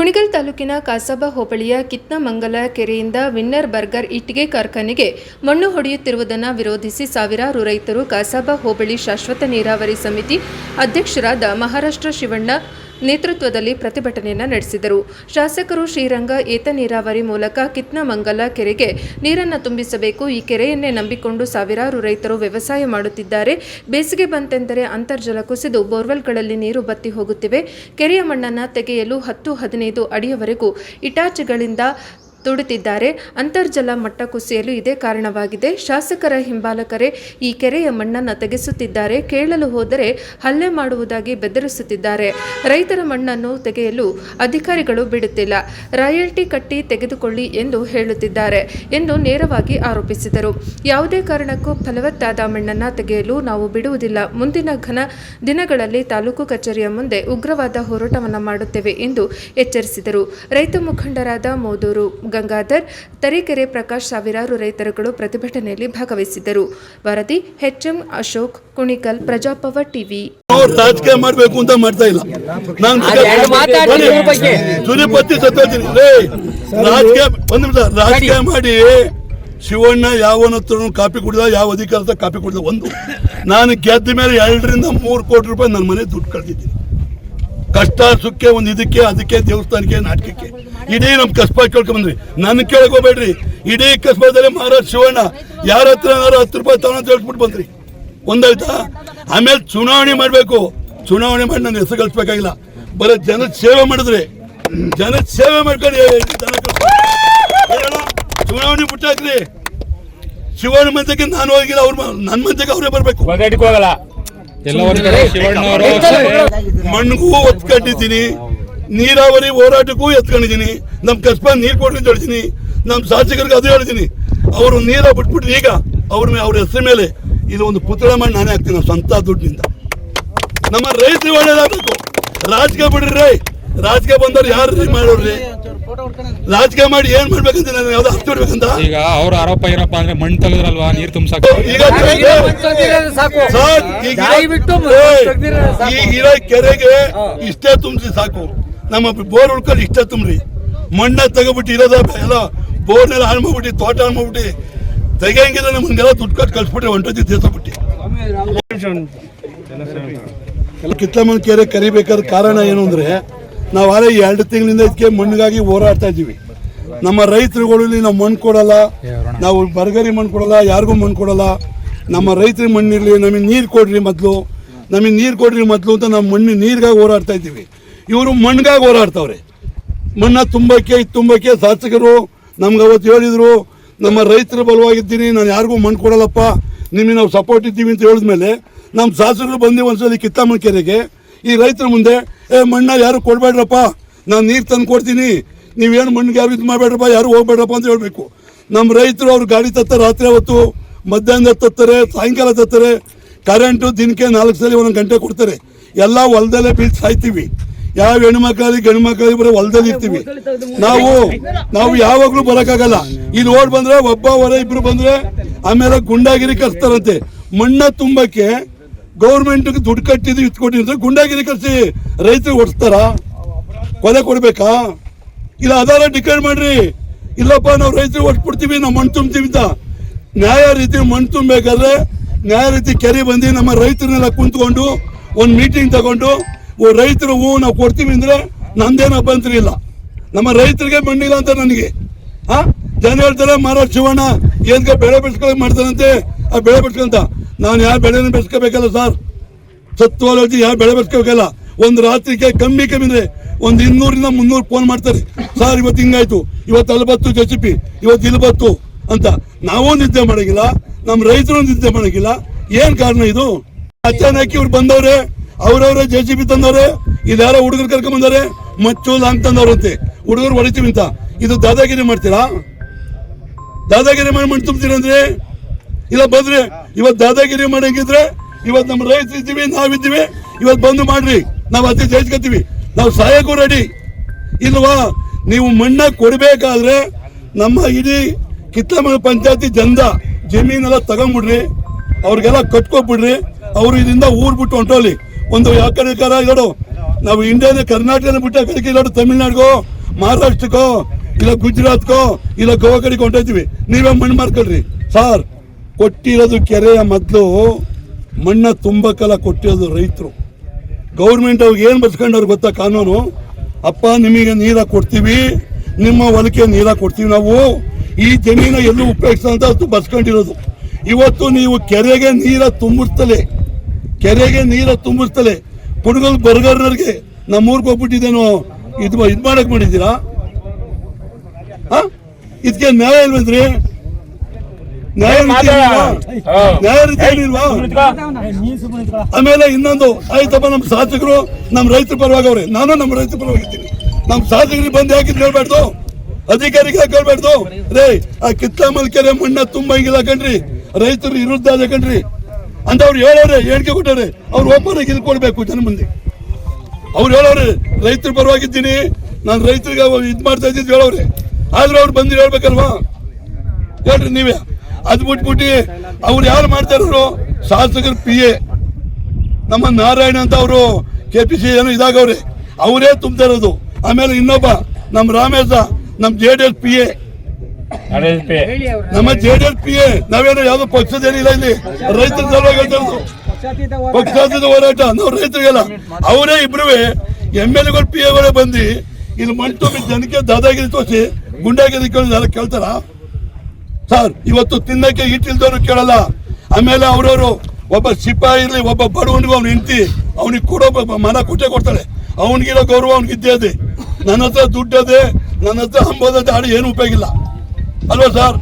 ಕುಣಿಗಲ್ ತಾಲೂಕಿನ ಕಾಸಬಾ ಹೋಬಳಿಯ ಕಿತ್ನಮಂಗಲ ಕೆರೆಯಿಂದ winner burger ಇಟ್ಟಿಗೆ ಕಾರ್ಖಾನೆಗೆ ಮಣ್ಣು ಹೊಡೆಯುತ್ತಿರುವುದನ್ನು ವಿರೋಧಿಸಿ ಸಾವಿರಾರು ರೈತರು ಕಾಸಬಾ ಹೋಬಳಿ ಶಾಶ್ವತ ನೀರಾವರಿ ಸಮಿತಿ ಅಧ್ಯಕ್ಷರಾದ ಮಹಾರಾಷ್ಟ್ರ ಶಿವಣ್ಣ ನೇತೃತ್ವದಲ್ಲಿ ಪ್ರತಿಭಟನೆಯನ್ನು ನಡೆಸಿದರು. ಶಾಸಕರು ಶ್ರೀರಂಗ ಏತ ನೀರಾವರಿ ಮೂಲಕ ಕಿತ್ನಮಂಗಲ ಕೆರೆಗೆ ನೀರನ್ನು ತುಂಬಿಸಬೇಕು. ಈ ಕೆರೆಯನ್ನೇ ನಂಬಿಕೊಂಡು ಸಾವಿರಾರು ರೈತರು ವ್ಯವಸಾಯ ಮಾಡುತ್ತಿದ್ದಾರೆ. ಬೇಸಿಗೆ ಬಂತೆಂದರೆ ಅಂತರ್ಜಲ ಕುಸಿದು ಬೋರ್ವೆಲ್ಗಳಲ್ಲಿ ನೀರು ಬತ್ತಿ ಹೋಗುತ್ತಿವೆ. ಕೆರೆಯ ಮಣ್ಣನ್ನು ತೆಗೆಯಲು 10-15 ಅಡಿಯವರೆಗೂ ಇಟಾಚಿಗಳಿಂದ ತುಡುತ್ತಿದ್ದಾರೆ. ಅಂತರ್ಜಲ ಮಟ್ಟ ಕುಸಿಯಲು ಇದೇ ಕಾರಣವಾಗಿದೆ. ಶಾಸಕರ ಹಿಂಬಾಲಕರೇ ಈ ಕೆರೆಯ ಮಣ್ಣನ್ನು ತೆಗೆಸುತ್ತಿದ್ದಾರೆ. ಕೇಳಲು ಹೋದರೆ ಹಲ್ಲೆ ಮಾಡುವುದಾಗಿ ಬೆದರಿಸುತ್ತಿದ್ದಾರೆ. ರೈತರ ಮಣ್ಣನ್ನು ತೆಗೆಯಲು ಅಧಿಕಾರಿಗಳು ಬಿಡುತ್ತಿಲ್ಲ. ರಾಯಲ್ಟಿ ಕಟ್ಟಿ ತೆಗೆದುಕೊಳ್ಳಿ ಎಂದು ಹೇಳುತ್ತಿದ್ದಾರೆ ಎಂದು ನೇರವಾಗಿ ಆರೋಪಿಸಿದರು. ಯಾವುದೇ ಕಾರಣಕ್ಕೂ ಫಲವತ್ತಾದ ಮಣ್ಣನ್ನು ತೆಗೆಯಲು ನಾವು ಬಿಡುವುದಿಲ್ಲ. ಮುಂದಿನ ದಿನಗಳಲ್ಲಿ ತಾಲೂಕು ಕಚೇರಿಯ ಮುಂದೆ ಉಗ್ರವಾದ ಹೋರಾಟವನ್ನು ಮಾಡುತ್ತೇವೆ ಎಂದು ಎಚ್ಚರಿಸಿದರು. ರೈತ ಮುಖಂಡರಾದ ಮೋದೂರು ಗಂಗಾಧರ್, ತರೀಕೆರೆ ಪ್ರಕಾಶ್ ಸಾವಿರಾರು ರೈತರುಗಳು ಪ್ರತಿಭಟನೆಯಲ್ಲಿ ಭಾಗವಹಿಸಿದ್ದರು. ವರದಿ HM ಅಶೋಕ್, ಕುಣಿಗಲ್, ಪ್ರಜಾಪವರ್ ಟಿವಿ. ರಾಜಕೀಯ ಮಾಡಬೇಕು ಅಂತ ಮಾಡ್ತಾ ಇಲ್ಲ. ರಾಜಕೀಯ ಮಾಡಿ ಶಿವಣ್ಣ ಯಾವನತ್ರ ಕಾಪಿ ಕುಡಿದ, ಯಾವ ಅಧಿಕಾರದ ಕಾಪಿ ಕುಡಿದ. ಒಂದು, ನಾನು ಗೆದ್ದ ಮೇಲೆ 2 ರಿಂದ 3 ಕೋಟಿ ರೂಪಾಯಿ ನನ್ನ ಮನೆ ದುಡ್ಡು ಕಳ್ದಿದ್ದೀನಿ. ಕಷ್ಟ ಸುಖಕ್ಕೆ ಒಂದು ಇದಕ್ಕೆ ಅದಕ್ಕೆ ದೇವಸ್ಥಾನಕ್ಕೆ ನಾಟಕಕ್ಕೆ ಇಡೀ ನಮ್ ಕಸ್ಬಾ ಕೇಳ್ಕೊಂಡ್ ಬಂದ್ರಿ. ನನ್ನ ಕೇಳಕ್ ಹೋಗ್ಬೇಡ್ರಿ. ಇಡೀ ಕಸ್ಬಾದಲ್ಲಿ ಮಹಾರಾಜ್ ಶಿವಣ್ಣ ಯಾರ ಹತ್ರ 10 ರೂಪಾಯಿ ತಗೊಂಡು ಹೇಳ್ಬಿಟ್ಟು ಬಂದ್ರಿ. ಒಂದಾಯ್ತಾ? ಆಮೇಲೆ ಚುನಾವಣೆ ಮಾಡ್ಬೇಕು. ಚುನಾವಣೆ ಮಾಡಿ ನನ್ನ ಹೆಸರು ಕಳಿಸ್ಬೇಕಾಗಿಲ್ಲ. ಬರೀ ಜನ ಸೇವೆ ಮಾಡಿದ್ರೆ, ಜನ ಸೇವೆ ಮಾಡ್ಕೊಂಡು ಚುನಾವಣೆ ಬಿಟ್ಟಾಕ್ರಿ. ಶಿವಣ್ಣ ಮಂತ್ರಿಗೆ ನಾನು ಹೋಗಿಲ್ಲ, ಅವ್ರ ನನ್ನ ಮಂತ್ರಿಗೆ ಅವರೇ ಬರ್ಬೇಕು. ಮಣ್ಣಿಗೂ ಒತ್ಕೊಂಡಿದ್ದೀನಿ, ನೀರಾವರಿ ಹೋರಾಟಕ್ಕೂ ಎತ್ಕೊಂಡಿದ್ದೀನಿ. ನಮ್ ಕಸ್ಬಾ ನೀರ್ ಕೊಡ್ರಿ ಅಂತ ಹೇಳ್ತೀನಿ. ನಮ್ ಶಾಸಕರಿಗೆ ಅದು ಹೇಳ್ತೀನಿ. ಅವರು ನೀರ ಬಿಟ್ಬಿಟ್ರಿ. ಈಗ ಅವ್ರ ಹೆಸರು ಮೇಲೆ ಇದು ಒಂದು ಪುತ್ಳ ಮಾಡಿ ನಾನೇ ಹಾಕ್ತೀನಿ, ನಾವು ಸ್ವಂತ ದುಡ್ಡಿನಿಂದ. ನಮ್ಮ ರೈತರು ಒಳ್ಳೇದಾಗಬೇಕು. ರಾಜಕೀಯ ಬಿಡ್ರಿ. ರಾಜಕೀಯ ಬಂದವ್ರು ಯಾರು ಮಾಡೋರ್ರಿ? ರಾಜಕೀಯ ಮಾಡಿ ಏನ್ ಮಾಡ್ಬೇಕಂತ ನಾನು ಯಾವ್ದು ಅರ್ಥ ಬಿಡ್ಬೇಕಂತ. ಈಗ ಅವ್ರ ಆರೋಪ ಏನಪ್ಪಾ ಅಂದ್ರೆ ಮಣ್ಣು ತಗದ್ರಲ್ವಾ, ನೀರ್ ತುಂಬಸಾಕ. ಈಗಿರೋ ಕೆರೆಗೆ ಇಷ್ಟೇ ತುಂಬಿಸಿ ಸಾಕು. ನಮ್ಮ ಬೋರ್ ಉಳ್ಕೊಂಡು ಇಷ್ಟೇ ತುಂಬ್ರಿ. ಮಣ್ಣ ತೆಗೆಬಿಟ್ಟು ಇರೋದ ಎಲ್ಲ ಬೋರ್ನೆಲ್ಲ ಹಾಳು ಮಾಡ್ಬಿಟ್ಟು, ತೋಟ ಹಾಳು ಮಾಡ್ಬಿಟ್ಟು, ತೆಗೆಯಂಗಿದ್ರೆ ನಮ್ಗೆಲ್ಲ ದುಡ್ಡು ಕೊಟ್ಟು ಕಳ್ಸ್ಬಿಟ್ರೆ ಹೊಂಟೋತಿ ದೇಶಬಿಟ್ಟು. ಕಿತ್ತಮ್ಮನ ಕೆರೆ ಕರಿಬೇಕಾದ ಕಾರಣ ಏನು ಅಂದ್ರೆ, ನಾವು 2 ತಿಂಗಳಿಂದ ಇದಕ್ಕೆ ಮಣ್ಣಿಗಾಗಿ ಹೋರಾಡ್ತಾ ಇದ್ದೀವಿ. ನಮ್ಮ ರೈತರುಗಳಲ್ಲಿ ನಾವು ಮಣ್ಣು ಕೊಡಲ್ಲ, ನಾವು ಬರ್ಗರಿ ಮಣ್ಣು ಕೊಡಲ್ಲ, ಯಾರಿಗೂ ಮಣ್ಣು ಕೊಡಲ್ಲ. ನಮ್ಮ ರೈತರಿಗೆ ಮಣ್ಣಿರಲಿ, ನಮಗೆ ನೀರು ಕೊಡ್ರಿ ಮೊದಲು, ನಮಗೆ ನೀರು ಕೊಡ್ರಿ ಮೊದಲು ಅಂತ ನಾವು ನೀರಿಗಾಗಿ ಹೋರಾಡ್ತಾ ಇದ್ದೀವಿ. ಇವರು ಮಣ್ಣಿಗಾಗಿ ಹೋರಾಡ್ತಾವ್ರೆ. ಮಣ್ಣ ತುಂಬಕ್ಕೆ ಶಾಸಕರು ನಮ್ಗೆ ಅವತ್ತು ಹೇಳಿದ್ರು, ನಮ್ಮ ರೈತರ ಬಲವಾಗಿದ್ದೀನಿ, ನಾನು ಯಾರಿಗೂ ಮಣ್ಣು ಕೊಡಲ್ಲಪ್ಪ, ನಿಮಗೆ ನಾವು ಸಪೋರ್ಟ್ ಇದ್ದೀವಿ ಅಂತ ಹೇಳಿದ್ಮೇಲೆ ನಮ್ಮ ಶಾಸಕರು ಬಂದು ಒಂದ್ಸಲಿ ಕಿತ್ತಮ್ಮನ ಕೆರೆಗೆ ಈ ರೈತರ ಮುಂದೆ ಮಣ್ಣ ಯಾರು ಕೊಡಬೇಡ್ರಪ್ಪ, ನಾನು ನೀರು ತಂದು ಕೊಡ್ತೀನಿ, ನೀವೇನು ಮಣ್ಣಿಗೆ ಯಾರು ಇದು ಮಾಡಬೇಡ್ರಪ್ಪ, ಯಾರು ಹೋಗ್ಬೇಡ್ರಪ್ಪ ಅಂತ ಹೇಳಬೇಕು. ನಮ್ಮ ರೈತರು ಅವ್ರು ಗಾಡಿ ತತ್ತಾರೆ, ರಾತ್ರಿ ಹೊತ್ತು ಮಧ್ಯಾಹ್ನ ತತ್ತಾರೆ, ಸಾಯಂಕಾಲ ತತ್ತಾರೆ. ಕರೆಂಟು ದಿನಕ್ಕೆ 4 ಸಲ 1 ಗಂಟೆ ಕೊಡ್ತಾರೆ. ಎಲ್ಲ ಹೊಲದಲ್ಲೇ ಬೀಳ್ಸಿ ಸಾಯ್ತೀವಿ. ಯಾವ ಹೆಣ್ಮಕ್ಳಾಗಲಿ ಗಂಡು ಮಕ್ಕಳಾಗಲಿ ಬರೀ ಹೊಲದಲ್ಲಿ ಇರ್ತೀವಿ. ನಾವು ಯಾವಾಗಲೂ ಬರೋಕ್ಕಾಗಲ್ಲ. ಇಲ್ಲಿ ಓಡ್ ಬಂದ್ರೆ ಒಬ್ಬ ಇಬ್ರು ಬಂದ್ರೆ ಆಮೇಲೆ ಗುಂಡಾಗಿರಿ ಕಳಿಸ್ತಾರಂತೆ. ಮಣ್ಣ ತುಂಬಕ್ಕೆ ಗೌರ್ಮೆಂಟ್ಗೆ ದುಡ್ಡು ಕಟ್ಟಿದ್ದು ಇತ್ಕೊಟ್ಟಿದ್ರೆ ಗುಂಡಾಗಿರಿ ಕಳಿಸಿ ರೈತರಿಗೆ ಓಡಿಸ್ತಾರ? ಕೊಲೆ ಕೊಡ್ಬೇಕಾ? ಇಲ್ಲ ಆಧಾರ ಡಿಕ್ಲೇರ್ ಮಾಡ್ರಿ. ಇಲ್ಲಪ್ಪ ನಾವು ರೈತರಿಗೆ ಓಡಿಸ್ಬಿಡ್ತೀವಿ, ನಾವು ಮಣ್ಣು ತುಂಬ್ತೀವಿ ಅಂತ. ನ್ಯಾಯ ರೀತಿ ಮಣ್ಣು ತುಂಬಬೇಕಾದ್ರೆ ನ್ಯಾಯ ರೀತಿ ಕೆರೆ ಬಂದು ನಮ್ಮ ರೈತರನ್ನೆಲ್ಲ ಕುಂತ್ಕೊಂಡು ಒಂದು ಮೀಟಿಂಗ್ ತಗೊಂಡು ರೈತರು ನಾವು ಕೊಡ್ತೀವಿ ಅಂದ್ರೆ ನಂದೇನು ಅಭ್ಯಂತರ ಇಲ್ಲ. ನಮ್ಮ ರೈತರಿಗೆ ಮಣ್ಣಿಲ್ಲ ಅಂತ ನನಗೆ ಜನ ಹೇಳ್ತಾರೆ, ಮಹಾರಾಜ್ ಶಿವಣ್ಣ ಏನ್ಕ ಬೆಳೆ ಬೆಳೆಸ್ಕೊಳಕ್ ಮಾಡ್ತಾರಂತೆ, ಆ ಬೆಳೆ ಬೆಳೆಸ್ಕೊಂತ. ನಾನು ಯಾವ ಬೆಳೆನ ಬೆಳೆಸ್ಕೋಬೇಕಲ್ಲ ಸರ್, ಸತ್ವವಾಗಿ ಯಾವ ಬೆಳೆ ಬೆಳೆಸ್ಕೋಬೇಕಲ್ಲ. ಒಂದು ರಾತ್ರಿಗೆ ಕಮ್ಮಿ ಅಂದ್ರೆ ಒಂದು 200 ರಿಂದ 300 ಫೋನ್ ಮಾಡ್ತಾರೆ. ಸರ್ ಇವತ್ತು ಹಿಂಗಾಯ್ತು, ಇವತ್ತು ಅಲ್ಲಿ ಬತ್ತು JCP, ಇವತ್ತು ಇಲ್ಲಿ ಬತ್ತು ಅಂತ. ನಾವೂ ನಿದ್ದೆ ಮಾಡೋಂಗಿಲ್ಲ, ನಮ್ಮ ರೈತರು ನಿದ್ದೆ ಮಾಡೋಂಗಿಲ್ಲ. ಏನ್ ಕಾರಣ ಇದು? ಅಚಾನಕ್ ಇವ್ರು ಬಂದವ್ರೆ, ಅವ್ರವ್ರೆ JCP ತಂದವ್ರೆ, ಇದು ಯಾರೋ ಹುಡುಗರು ಕರ್ಕೊಂಡ್ ಬಂದವ್ರೆ, ಮಚ್ಚು ಲಾಂಗ್ ತಂದವ್ರಂತೆ. ಹುಡುಗರು ಹೊಡಿತೀವಿ ಅಂತ. ಇದು ದಾದಾಗಿರಿ ಮಾಡ್ತೀರಾ? ದಾದಾಗಿರಿ ಮಾಡಿ ಮಣ್ಣು ತುಂಬ್ತೀರ ಅಂದ್ರೆ ಇಲ್ಲ ಬಂದ್ರೆ ಇವತ್ತು ದಾದಾಗಿರಿ ಮಾಡಂಗಿದ್ರೆ ಇವತ್ತು ನಮ್ಮ ರೈತರು ಇದ್ದೀವಿ, ನಾವಿದ್ದೀವಿ, ಇವತ್ತು ಬಂದು ಮಾಡ್ರಿ, ನಾವು ಅತಿ ಜಯಿಸ್ಕೊತೀವಿ, ನಾವು ಸಹಾಯಕ್ಕೂ ರೆಡಿ. ಇಲ್ವಾ? ನೀವು ಮಣ್ಣ ಕೊಡಬೇಕಾದ್ರೆ ನಮ್ಮ ಇಡೀ ಕಿತ್ತಮ್ಮನ ಪಂಚಾಯತಿ ಜನದ ಜಮೀನೆಲ್ಲ ತಗೊಂಡ್ಬಿಡ್ರಿ, ಅವ್ರಿಗೆಲ್ಲ ಕಟ್ಕೊಬಿಡ್ರಿ. ಅವ್ರು ಇದರಿಂದ ಊರ್ ಬಿಟ್ಟು ಹೊಂಟೋಲಿ. ಒಂದು ಯಾಕಡೆ ನಾವು ಇಂಡಿಯಾದ ಕರ್ನಾಟಕನ ಬಿಟ್ಟ ಕಡೆಗೆ ಇಲ್ಲ ತಮಿಳ್ನಾಡಿಗೋ ಮಹಾರಾಷ್ಟ್ರಕ್ಕೋ ಇಲ್ಲ ಗುಜರಾತ್ಗೋ ಇಲ್ಲ ಗೋವಾ ಕಡೆಗೆ ಹೊಂಟೋಯ್ತೀವಿ. ನೀವೇ ಮಣ್ಣು ಮಾರ್ಕೊಳ್ರಿ ಸಾರ್. ಕೊಟ್ಟಿರೋದು ಕೆರೆಯ ಮೊದಲು ಮಣ್ಣ ತುಂಬಕ್ಕೆಲ್ಲ ಕೊಟ್ಟಿರೋದು ರೈತರು. ಗೌರ್ಮೆಂಟ್ ಅವ್ರಿಗೆ ಏನು ಬಸ್ಕೊಂಡವ್ರು ಗೊತ್ತಾ ಕಾನೂನು? ಅಪ್ಪ ನಿಮಗೆ ನೀರ ಕೊಡ್ತೀವಿ, ನಿಮ್ಮ ಹೊಲಕ್ಕೆ ನೀರ ಕೊಡ್ತೀವಿ, ನಾವು ಈ ಜಮೀನ ಎಲ್ಲೂ ಉಪಯೋಗಿಸಂತ ಅದು ಬಸ್ಕೊಂಡಿರೋದು. ಇವತ್ತು ನೀವು ಕೆರೆಗೆ ನೀರ ತುಂಬಿಸ್ತಲೆ ಪುಡ್ಗಲ್ ಬರ್ಗರ್ನವ್ರಿಗೆ ನಮ್ಮೂರ್ಗೆ ಹೋಗ್ಬಿಟ್ಟಿದ್ದೇನೋ ಇದು ಮಾಡಕ್ ಮಾಡಿದ್ದೀರಾ? ಇದಕ್ಕೆ ನ್ಯಾಯ ಇಲ್ವಂದ್ರಿ? ನ್ಯಾಯ ರೀತಿ ಏನಿಲ್ವಾ? ಆಮೇಲೆ ಇನ್ನೊಂದು ಆಯ್ತಪ್ಪ, ನಮ್ಮ ಶಾಸಕರು ನಮ್ಮ ರೈತರ ಪರವಾಗಿ ಅವ್ರೆ, ನಾನು ನಮ್ಮ ರೈತರ ಪರವಾಗಿದ್ದೀನಿ. ನಮ್ಮ ಶಾಸಕರಿಗೆ ಬಂದು ಯಾಕೆ ಕೇಳ್ಬಾರ್ದು? ಅಧಿಕಾರಿಗೆ ಯಾಕೆ ಕೇಳ್ಬಾರ್ದು? ರೇ ಆ ಕಿತ್ತಮಲ್ ಕೆರೆ ಮಣ್ಣ ತುಂಬಂಗಿಲ್ಲ ಕಣ್ರಿ, ರೈತರು ವಿರುದ್ಧ ಅದ ಕಣ್ರಿ ಅಂತ ಅವ್ರು ಹೇಳೋರೆ, ಹೇಳಿಕೆ ಕೊಟ್ಟವ್ರೆ. ಅವ್ರು ಓಪನ್ ಆಗಿ ಕೊಡ್ಬೇಕು ಜನ ಮುಂದೆ. ಅವ್ರು ಹೇಳೋರೆ ರೈತರ ಪರವಾಗಿದ್ದೀನಿ, ನಾನು ರೈತರಿಗೆ ಇದು ಮಾಡ್ತಾ ಇದ್ದಿದ್ದು ಹೇಳೋರೆ. ಆದ್ರೆ ಅವ್ರು ಬಂದು ಹೇಳ್ಬೇಕಲ್ವಾ? ಹೇಳ್ರಿ ನೀವೇ. ಅದು ಬಿಟ್ಬಿಟ್ಟು ಅವ್ರು ಯಾರು ಮಾಡ್ತಾರೋ ಶಾಸಕರು PA ನಮ್ಮ ನಾರಾಯಣ ಅಂತ ಅವರು KPC ಏನೋ ಇದಾಗವ್ರೆ, ಅವರೇ ತುಂಬ್ತಾ ಇರೋದು. ಆಮೇಲೆ ಇನ್ನೊಬ್ಬ ನಮ್ಮ ರಾಮೇಶ, ನಮ್ಮ JDS PA, ನಮ್ಮ JDS PA. ನಾವೇನೋ ಯಾವ್ದೋ ಪಕ್ಷದೇನಿಲ್ಲ, ಇಲ್ಲಿ ರೈತರ ಸಲುವಾಗಿ ಹೇಳ್ತಾ ಇರೋದು, ಪಕ್ಷಾತೀತ ಹೋರಾಟ. ನಾವು ರೈತರಿಗೆಲ್ಲ ಅವರೇ ಇಬ್ರು MLAಗಳು PAಗಳೇ ಬಂದು ಇಲ್ಲಿ ಮಣ್ಣು ತುಂಬಿ ಜನಕ್ಕೆ ದಾದಾಗಿರಿ ತೋರಿಸಿ ಗುಂಡಾಗಿರಿ ಕೇಳ್ತಾರ ಸರ್? ಇವತ್ತು ತಿನ್ನಕ್ಕೆ ಇಟ್ಟಿಲ್ದವ್ರು ಕೇಳಲ್ಲ. ಆಮೇಲೆ ಅವ್ರವರು ಒಬ್ಬ ಸಿಪಾಯಿ ಇರಲಿ, ಒಬ್ಬ ಬಡವನಿಗೂ ಅವ್ನು ಹೆಂಡತಿ ಅವನಿಗೆ ಕೊಡೋ ಮನ ಕೊಟ್ಟೆ ಕೊಡ್ತಾಳೆ. ಅವನಿಗಿರೋ ಗೌರವ ಅವ್ನಿಗೆ ಇದ್ದೇ ಅದೇ. ನನ್ನ ಹತ್ರ ದುಡ್ಡು ಅದೇ, ನನ್ನ ಹತ್ರ ಅಂಬೋದ ಆಡಿ ಏನು ಉಪಯೋಗ ಇಲ್ಲ ಅಲ್ವಾ ಸರ್?